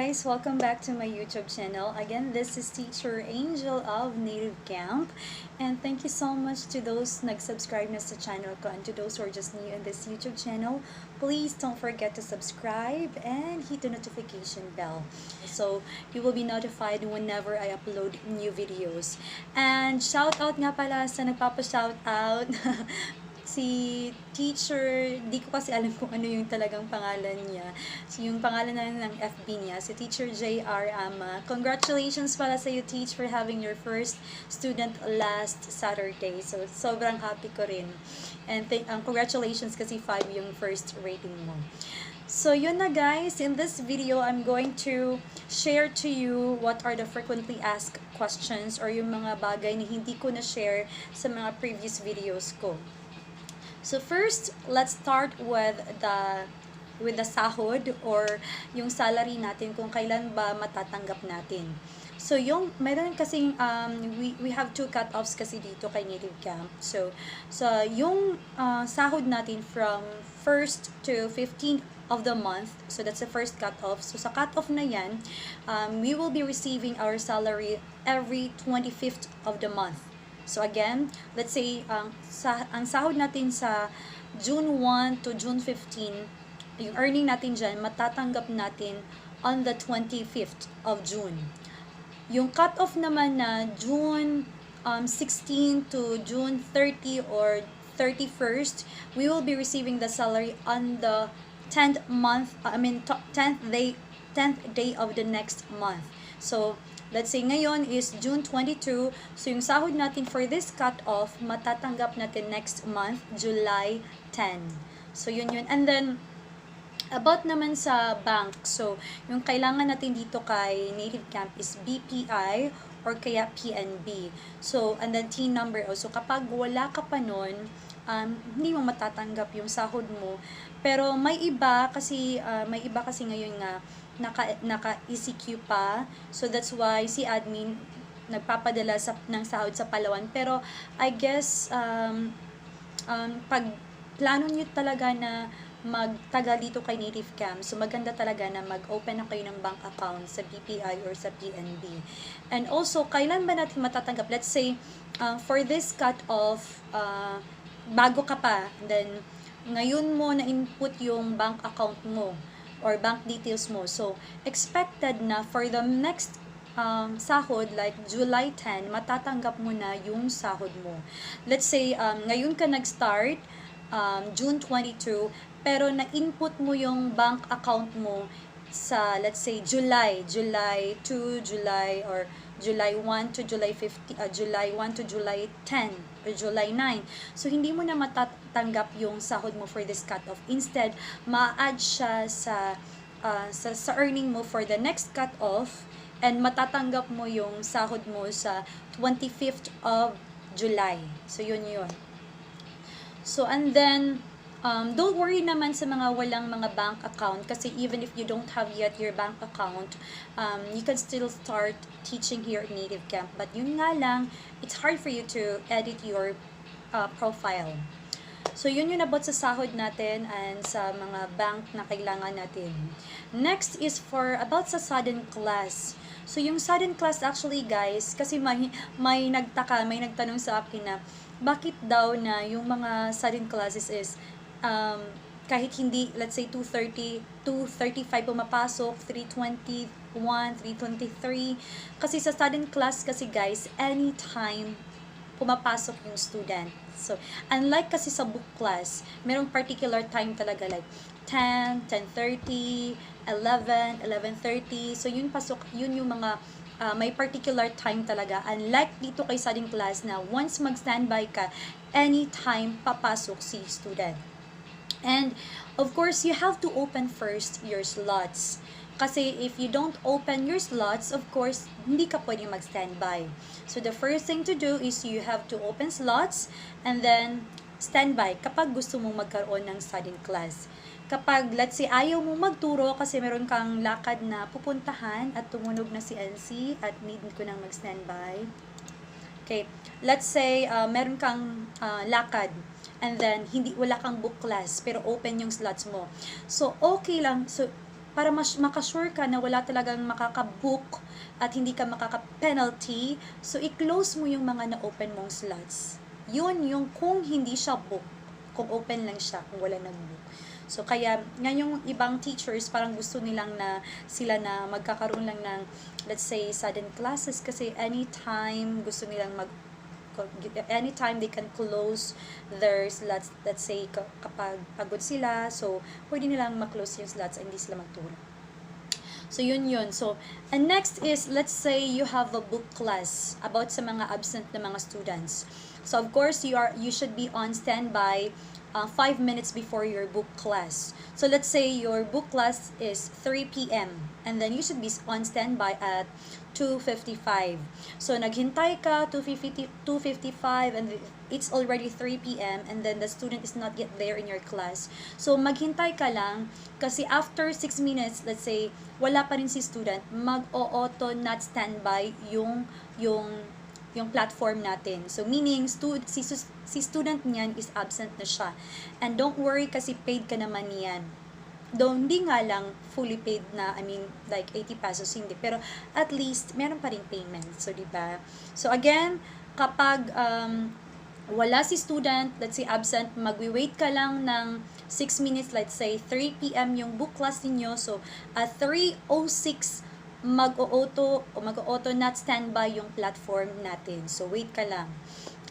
guys! Welcome back to my YouTube channel. Again, this is Teacher Angel of Native Camp. And thank you so much to those nag-subscribe na sa channel ko and to those who are just new in this YouTube channel. Please don't forget to subscribe and hit the notification bell. So, you will be notified whenever I upload new videos. And shout out nga pala sa nagpapa-shout out. Si teacher, di ko kasi alam kung ano yung talagang pangalan niya. So, yung pangalan na ng FB niya, si Teacher JR Ama. Congratulations pala sa iyo, Teach, for having your first student last Saturday. So, sobrang happy ko rin. And congratulations kasi 5 yung first rating mo. So, yun na guys. In this video, I'm going to share to you what are the frequently asked questions or yung mga bagay na hindi ko na-share sa mga previous videos ko. So first, let's start with the sahod or yung salary natin kung kailan ba matatanggap natin. So yung meron kasing we have two cut-offs kasi dito kay Native Camp. So yung sahod natin from 1st to 15th of the month. So that's the first cut-off. So sa cut-off na yan, we will be receiving our salary every 25th of the month. So again, let's say ang sahod natin sa June 1 to June 15, yung earning natin dyan, matatanggap natin on the 25th of June. Yung cut-off naman na June 16 to June 30 or 31st, we will be receiving the salary on the 10th day of the next month. So let's say ngayon is June 22, so yung sahod natin for this cut-off, matatanggap natin next month, July 10. So yun. And then, about naman sa bank, so yung kailangan natin dito kay Native Camp is BPI or kaya PNB. So, and then TIN number also. Kapag wala ka pa nun, hindi mo matatanggap yung sahod mo. Pero may iba kasi ngayon nga, naka-ECQ pa. So, that's why si admin nagpapadala ng sahod sa Palawan. Pero, I guess, pag plano nyo talaga na magtagal dito kay Native Camp, so maganda talaga na mag-open na kayo ng bank account sa BPI or sa PNB. And also, kailan ba natin matatanggap? Let's say, for this cut-off, bago ka pa, then, ngayon mo na-input yung bank account mo or bank details mo. So, expected na for the next sahod, like July 10, matatanggap mo na yung sahod mo. Let's say, ngayon ka nag-start, June 22, pero na-input mo yung bank account mo sa, let's say, July 2, July, or July 1 to July 10, or July 9. So, hindi mo na matatanggap yung sahod mo for this cut-off. Instead, ma-add siya sa earning mo for the next cut-off and matatanggap mo yung sahod mo sa 25th of July. So, yun. So, and then, don't worry naman sa mga walang mga bank account kasi even if you don't have yet your bank account, you can still start teaching here at Native Camp. But yun nga lang, it's hard for you to edit your profile. So, yun about sa sahod natin and sa mga bank na kailangan natin. Next is about sa sudden class. So, yung sudden class actually guys, kasi may nagtanong sa akin na bakit daw na yung mga sudden classes is kahit hindi, let's say 2:30, 2:35 pumapasok, 3:21, 3:23. Kasi sa sudden class kasi guys, anytime pumapasok yung student. So, unlike kasi sa book class, merong particular time talaga like 10, 10:30, 11, 11:30. So, yun yung mga may particular time talaga. Unlike dito kay sudden class na once mag-standby ka, anytime papasok si student. And, of course, you have to open first your slots. Kasi if you don't open your slots, of course, hindi ka pwedeng mag-standby. So, the first thing to do is you have to open slots and then standby kapag gusto mong magkaroon ng sudden class. Kapag, let's say, ayaw mo magturo kasi meron kang lakad na pupuntahan at tumunog na si NC at need ko nang mag-standby. Okay, let's say, meron kang lakad and then wala kang book class pero open yung slots mo. So, okay lang. So, para makasure ka na wala talagang makakabook at hindi ka makaka-penalty, so i-close mo yung mga na-open mong slots. Yun yung kung hindi siya book, kung open lang siya, kung wala nang book. So, kaya, nga yung ibang teachers, parang gusto nilang na sila na magkakaroon lang ng, let's say, sudden classes kasi anytime gusto nilang anytime they can close their slots, let's say, kapag pagod sila, so, pwede nilang ma-close yung slots, hindi sila magturo. So, yun. So, and next is, let's say you have a book class about sa mga absent na mga students. So, of course, you should be on standby 5 minutes before your book class. So, let's say your book class is 3 p.m. and then you should be on standby at 2:55. So, naghintay ka, 2:55, and it's already 3 p.m. and then the student is not yet there in your class. So, maghintay ka lang kasi after 6 minutes, let's say, wala pa rin si student, mag-o-auto not standby yung platform natin. So, meaning, si student niyan is absent na siya. And don't worry kasi paid ka naman niyan. Though, hindi nga lang fully paid na, I mean, like 80 pesos, hindi. Pero, at least, meron pa rin payment. So, diba? So, again, kapag wala si student, let's say absent, magwi-wait ka lang ng 6 minutes, let's say 3 p.m. yung book class ninyo. So, at 3:06, mag-auto not standby yung platform natin. So, wait ka lang.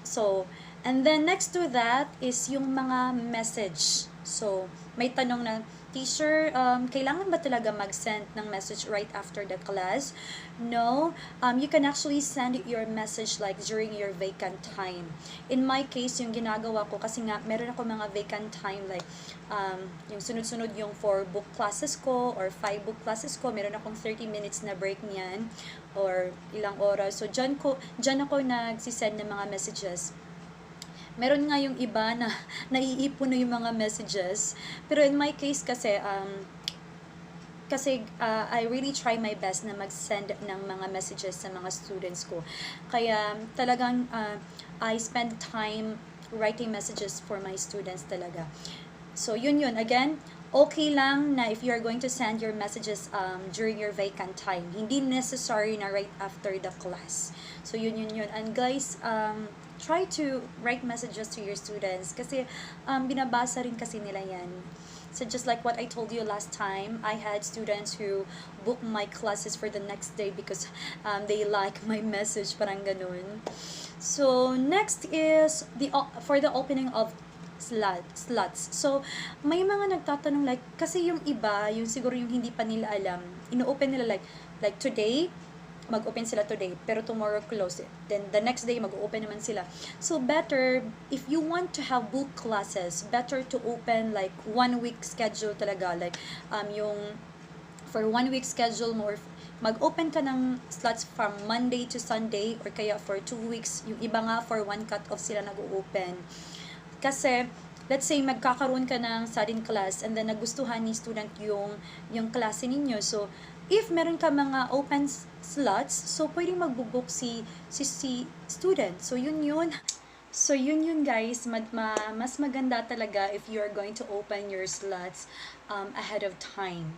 So, and then next to that is yung mga message. So, may tanong na, teacher, kailangan ba talaga mag-send ng message right after the class? No, you can actually send your message like during your vacant time. In my case, yung ginagawa ko, kasi nga, meron ako mga vacant time, like, yung sunod-sunod yung 4 book classes ko, or 5 book classes ko, meron akong 30 minutes na break niyan, or ilang oras. So, dyan ako nagsisend ng mga messages. Meron nga yung iba na naiipon na yung mga messages. Pero in my case kasi, I really try my best na mag-send ng mga messages sa mga students ko. Kaya talagang I spend time writing messages for my students talaga. So yun. Again, okay lang na if you're going to send your messages during your vacant time. Hindi necessary na right after the class. So yun. And guys, try to write messages to your students kasi binabasa rin kasi nila yan. So just like what I told you last time, I had students who booked my classes for the next day because they like my message, parang ganun. So next is for the opening of slots. So may mga nagtatanong like, kasi yung iba, yung siguro yung hindi pa nila alam, ino-open nila like today, mag-open sila today, pero tomorrow close it. Then, the next day, mag-open naman sila. So, better, if you want to have book classes, better to open like 1 week schedule talaga. Like, for 1 week schedule mo, or mag-open ka ng slots from Monday to Sunday, or kaya for 2 weeks. Yung iba nga, for 1 cut-off sila nag-open. Kasi, let's say, magkakaroon ka ng sudden class, and then nagustuhan ni student yung klase ninyo. So, if meron ka mga open slots, so pwedeng magbubook si student. So yun. So yun guys, mas maganda talaga if you are going to open your slots ahead of time.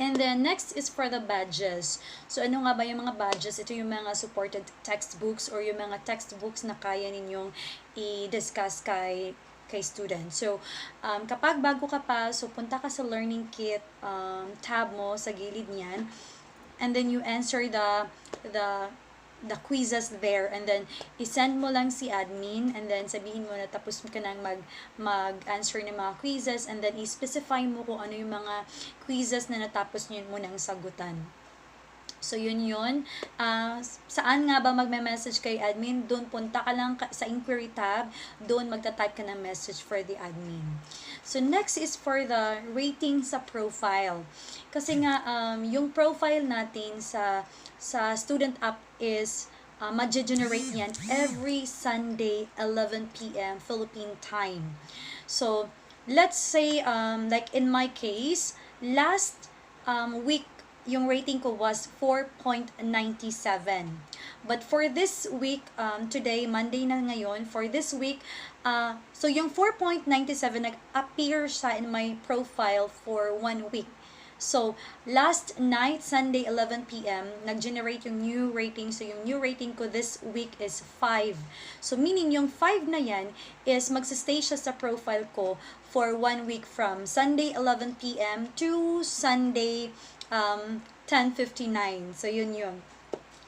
And then next is for the badges. So ano nga ba yung mga badges? Ito yung mga supported textbooks or yung mga textbooks na kaya ninyong i-discuss kay student. So, kapag bago ka pa, so punta ka sa learning kit tab mo sa gilid niyan, and then you answer the quizzes there, and then isend mo lang si admin, and then sabihin mo na tapos ka nang mag-answer ng mga quizzes, and then i-specify mo kung ano yung mga quizzes na natapos mo nang sagutan. So, yun. Saan nga ba magme-message kay admin? Doon punta ka lang sa inquiry tab. Doon magta-type ka ng message for the admin. So, next is for the rating sa profile. Kasi nga, yung profile natin sa student app is ma-generate yan every Sunday, 11 p.m. Philippine time. So, let's say, like in my case, last week, yung rating ko was 4.97. But for this week, today, Monday na ngayon, for this week, so yung 4.97 nag-appear siya in my profile for 1 week. So, last night, Sunday, 11 p.m., nag-generate yung new rating. So, yung new rating ko this week is 5. So, meaning yung 5 na yan is magsistay siya sa profile ko for 1 week from Sunday, 11 p.m. to Sunday, 10:59. So, yun yun.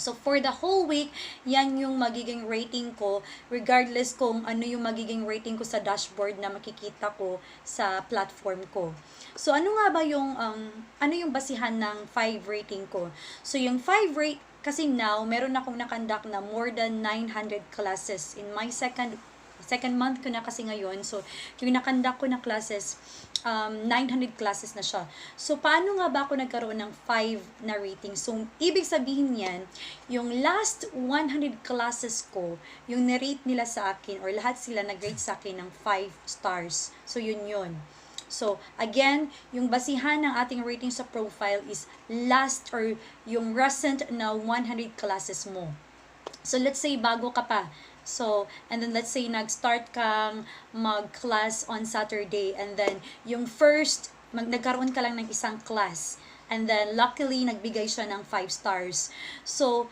So, for the whole week, yan yung magiging rating ko, regardless kung ano yung magiging rating ko sa dashboard na makikita ko sa platform ko. So, ano nga ba yung, ano yung basihan ng 5 rating ko? So, yung 5 rate, kasi now, meron akong nakandak na more than 900 classes in my second month ko na kasi ngayon. So, yung nakandak ko na classes, 900 classes na siya. So, paano nga ba ako nagkaroon ng 5 na rating? So, ibig sabihin yan, yung last 100 classes ko, yung narate nila sa akin, or lahat sila nag-rate sa akin ng 5 stars. So, yun yun. So, again, yung basihan ng ating rating sa profile is last or yung recent na 100 classes mo. So, let's say bago ka pa. So, and then let's say nag-start kang mag-class on Saturday, and then yung first, nagkaroon ka lang ng isang class, and then luckily nagbigay siya ng 5 stars. So,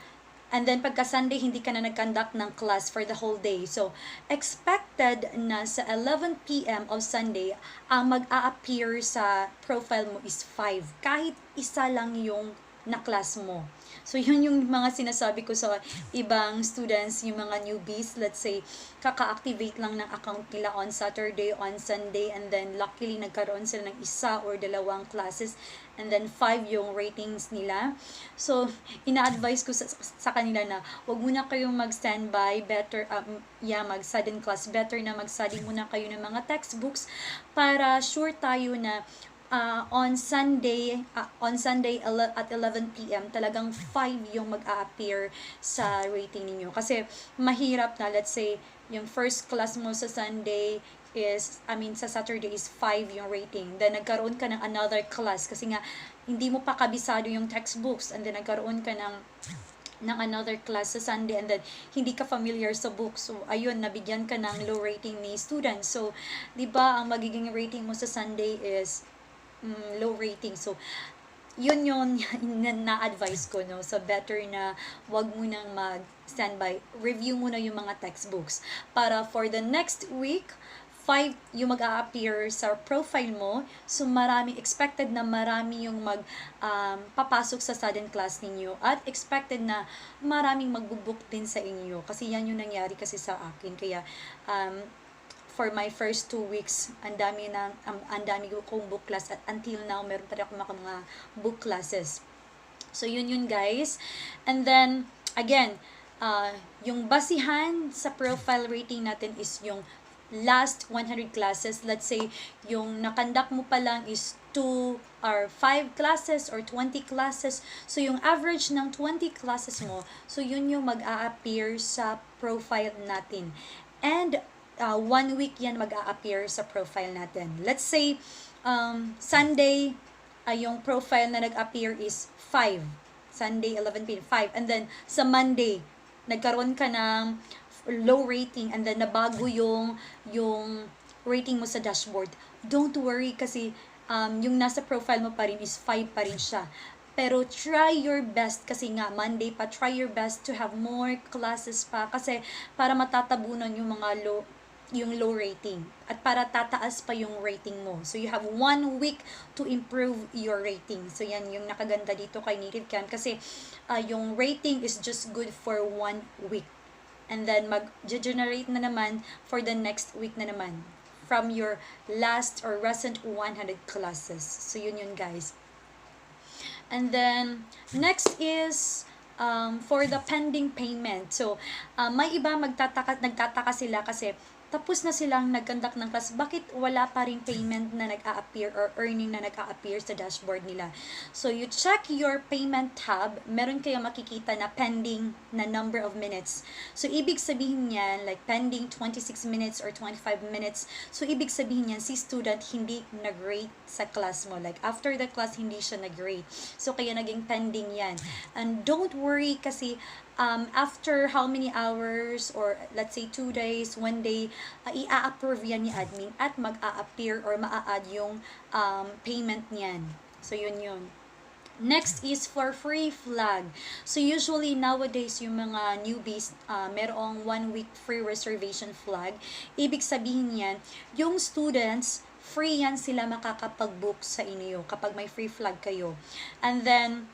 and then pagka Sunday, hindi ka na nag-conduct ng class for the whole day. So, expected na sa 11 p.m. of Sunday, ang mag-a-appear sa profile mo is 5. Kahit isa lang yung na-class mo. So, yun yung mga sinasabi ko sa ibang students, yung mga newbies, let's say, kaka-activate lang ng account nila on Saturday, on Sunday, and then luckily nagkaroon sila ng isa or dalawang classes, and then 5 yung ratings nila. So, ina-advise ko sa kanila na wag muna kayong mag-standby, better, mag-sudden class, better na mag-study muna kayo ng mga textbooks para sure tayo na on Sunday at 11 p.m. talagang 5 yung mag-a-appear sa rating ninyo. Kasi mahirap na, let's say, yung first class mo sa Sunday sa Saturday is 5 yung rating. Then nagkaroon ka ng another class kasi nga hindi mo pa kabisado yung textbooks, and then nagkaroon ka ng another class sa Sunday, and then hindi ka familiar sa book. So, ayun, nabigyan ka ng low rating ni students. So, di ba, ang magiging rating mo sa Sunday is low rating. So, yun yung na-advise ko, no? So, better na wag mo nang mag-standby. Review mo na yung mga textbooks. Para for the next week, 5 yung mag-a-appear sa profile mo. So, expected na marami yung papasok sa sudden class ninyo. At expected na maraming magbubook din sa inyo. Kasi yan yung nangyari kasi sa akin. Kaya, for my first 2 weeks, ang dami kong book class, at until now, meron pa rin ako mga book classes. So, yun guys. And then, again, yung basihan sa profile rating natin is yung last 100 classes. Let's say, yung nakandak mo pa lang is 2 or 5 classes or 20 classes. So, yung average ng 20 classes mo, so yun yung mag-a-appear sa profile natin. And 1 week yan mag-a-appear sa profile natin. Let's say, Sunday, yung profile na nag-appear is 5. Sunday, 11 p.m. 5. And then, sa Monday, nagkaroon ka ng low rating, and then nabago yung rating mo sa dashboard. Don't worry kasi yung nasa profile mo pa rin is 5 pa rin siya. Pero try your best, kasi nga Monday pa, try your best to have more classes pa, kasi para matatabunan yung mga low rating, at para tataas pa yung rating mo. So, you have 1 week to improve your rating. So, yan yung nakaganda dito kay Native Camp, kasi yung rating is just good for 1 week. And then, mag-generate na naman for the next week na naman from your last or recent 100 classes. So, yun guys. And then, next is for the pending payment. So, may iba nagtataka sila kasi tapos na silang nag-conduct ng class, bakit wala pa ring payment na nag-a-appear or earning na nag-a-appear sa dashboard nila? So, you check your payment tab, meron kayo makikita na pending na number of minutes. So, ibig sabihin yan, like pending 26 minutes or 25 minutes. So, ibig sabihin yan, si student hindi nag-rate sa class mo. Like, after the class, hindi siya nag-rate. So, kaya naging pending yan. And don't worry kasi after how many hours, or let's say 2 days, 1 day, i-a-approve yan ni admin at mag-a-appear or maa-add yung payment niyan. So, yun. Next is for free flag. So usually nowadays yung mga newbies, merong 1 week free reservation flag. Ibig sabihin yan, yung students, free yan sila makakapag-book sa inyo kapag may free flag kayo. And then,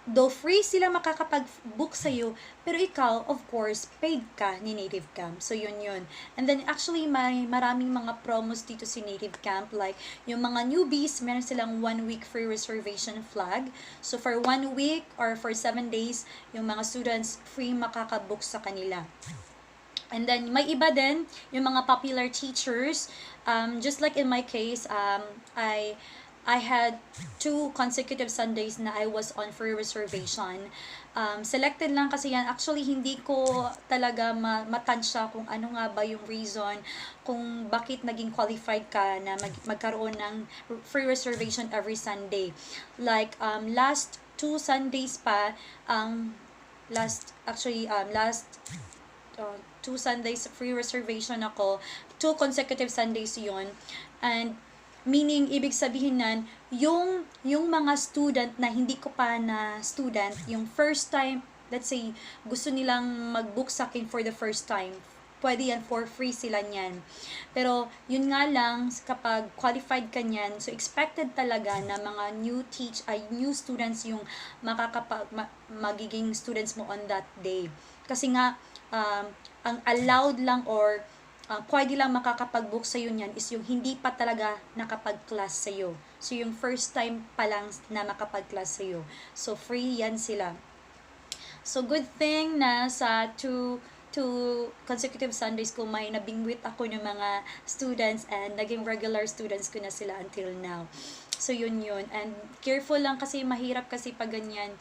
though free sila makakapag-book sa'yo, pero ikaw, of course, paid ka ni Native Camp. So, yun. And then, actually, may maraming mga promos dito si Native Camp. Like, yung mga newbies, meron silang 1 week free reservation flag. So, for 1 week or for 7 days, yung mga students, free makakabook sa kanila. And then, may iba din, yung mga popular teachers. Just like in my case, I had 2 consecutive Sundays na I was on free reservation. Selected lang kasi yan. Actually, hindi ko talaga matansya kung ano nga ba yung reason kung bakit naging qualified ka na magkaroon ng free reservation every Sunday. Like, last 2 Sundays pa, last 2 Sundays free reservation ako. 2 consecutive Sundays yun. And meaning, ibig sabihin nan, yung mga student na hindi ko pa na student, yung first time, let's say, gusto nilang mag-book sa akin for the first time, pwede yan, for free sila niyan. Pero, yun nga lang, kapag qualified ka niyan, so expected talaga na mga new students yung magiging students mo on that day. Kasi nga, ang allowed lang or pwede lang makakapag-book sa'yo niyan is yung hindi pa talaga nakapag-class sa'yo. So, yung first time pa lang na makapag-class sa'yo. So, free yan sila. So, good thing na sa two consecutive Sundays ko may nabingwit ako ng mga students and naging regular students ko na sila until now. So, yun. And careful lang kasi mahirap kasi pag ganyan.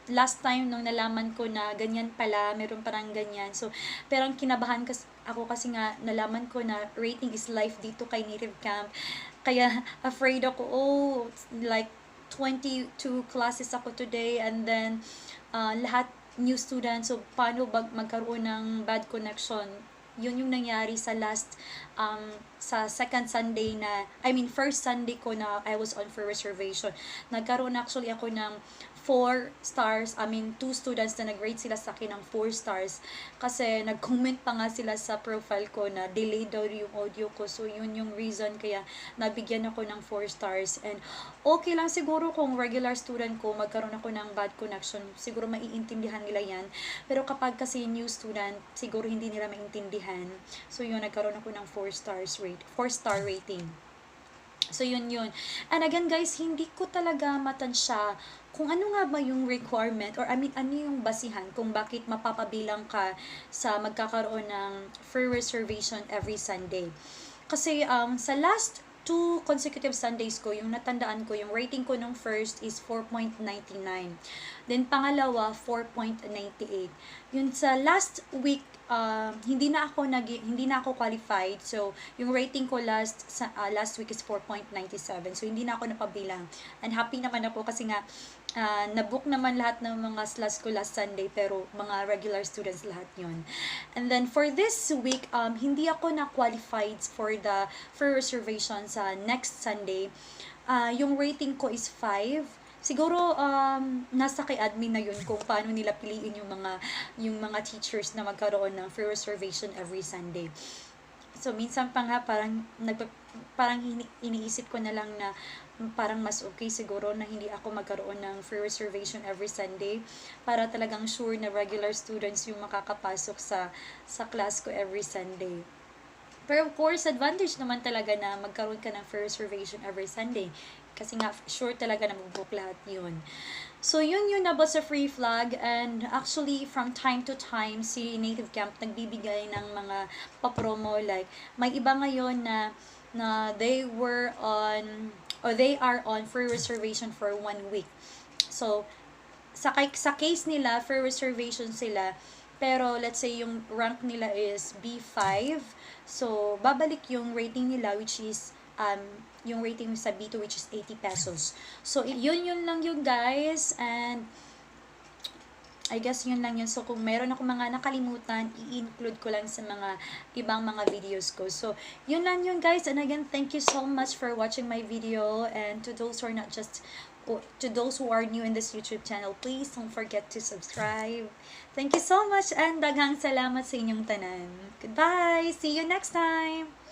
Last time nung nalaman ko na ganyan pala, meron parang ganyan. So, pero ang kinabahan ako kasi nga nalaman ko na rating is life dito kay Native Camp. Kaya afraid ako, like 22 classes ako today and then lahat new students. So, paano magkaroon ng bad connection? Yun yung nangyari sa sa second Sunday first Sunday ko na I was on for reservation. Nagkaroon actually ako ng 4 stars, 2 students na nag-rate sila sa akin ng 4 stars kasi nag-comment pa nga sila sa profile ko na delayed daw yung audio ko. So, yun yung reason kaya nabigyan ako ng 4 stars. And okay lang siguro kung regular student ko, magkaroon ako ng bad connection. Siguro maiintindihan nila yan. Pero kapag kasi new student, siguro hindi nila maintindihan. So, yun, nagkaroon ako ng 4 star rating. So, yun. And again, guys, hindi ko talaga matansya kung ano nga ba yung requirement or ano yung basihan kung bakit mapapabilang ka sa magkakaroon ng free reservation every Sunday. Kasi sa last 2 consecutive Sundays ko, yung natandaan ko, yung rating ko nung first is 4.99. Then pangalawa, 4.98. Yun sa last week, hindi na ako qualified. So, yung rating ko last week is 4.97. So, hindi na ako napabilang. And happy naman ako kasi nga nabook naman lahat ng mga slots ko last Sunday pero mga regular students lahat yon. And then for this week, hindi ako na-qualified for the free reservation sa next Sunday. Yung rating ko is 5. Siguro nasa kay admin na yun kung paano nila piliin yung mga teachers na magkaroon ng free reservation every Sunday. So minsan pa nga parang iniisip ko na lang na parang mas okay siguro na hindi ako magkaroon ng free reservation every Sunday para talagang sure na regular students yung makakapasok sa class ko every Sunday. Pero of course, advantage naman talaga na magkaroon ka ng free reservation every Sunday. Kasi nga, sure talaga na mag-book lahat yun. So, yun about sa free flag. And actually, from time to time, si Native Camp nagbibigay ng mga papromo. Like, may iba ngayon na they are on free reservation for 1 week. So, sa case nila, free reservation sila. Pero, let's say, yung rank nila is B5. So, babalik yung rating nila, which is yung rating sa B2 which is 80 pesos. So, yun lang yun guys. And I guess yun lang yun. So, kung meron ako mga nakalimutan, i-include ko lang sa mga ibang mga videos ko. So, yun lang yun guys. And again, thank you so much for watching my video. And to those who are not just, to those who are new in this YouTube channel, please don't forget to subscribe. Thank you so much and daghang salamat sa inyong tanan. Goodbye! See you next time!